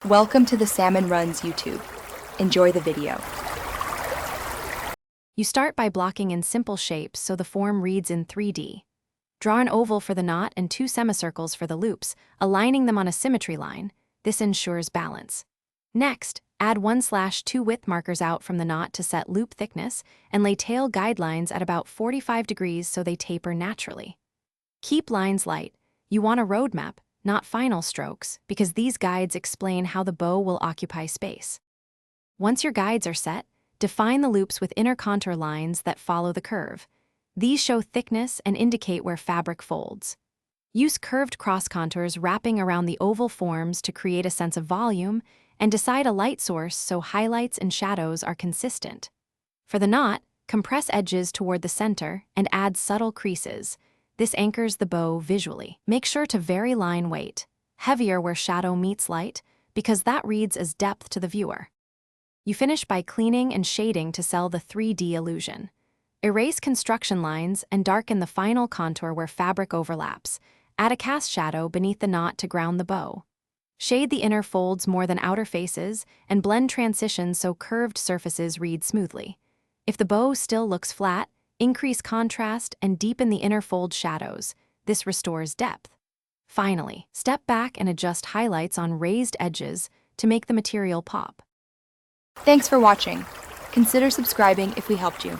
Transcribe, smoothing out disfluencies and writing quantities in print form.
Welcome to the Salmon Runs YouTube. Enjoy the video. You start by blocking in simple shapes so the form reads in 3D. Draw an oval for the knot and 2 semicircles for the loops, aligning them on a symmetry line. This ensures balance. Next, add 1/2 width markers out from the knot to set loop thickness and lay tail guidelines at about 45 degrees so they taper naturally. Keep lines light. You want a roadmap, not final strokes, because these guides explain how the bow will occupy space. Once your guides are set, define the loops with inner contour lines that follow the curve. These show thickness and indicate where fabric folds. Use curved cross contours wrapping around the oval forms to create a sense of volume, and decide a light source so highlights and shadows are consistent. For the knot, compress edges toward the center and add subtle creases. This anchors the bow visually. Make sure to vary line weight, heavier where shadow meets light, because that reads as depth to the viewer. You finish by cleaning and shading to sell the 3D illusion. Erase construction lines and darken the final contour where fabric overlaps. Add a cast shadow beneath the knot to ground the bow. Shade the inner folds more than outer faces and blend transitions so curved surfaces read smoothly. If the bow still looks flat, increase contrast and deepen the inner fold shadows. This restores depth. Finally, step back and adjust highlights on raised edges to make the material pop. Thanks for watching. Consider subscribing if we helped you.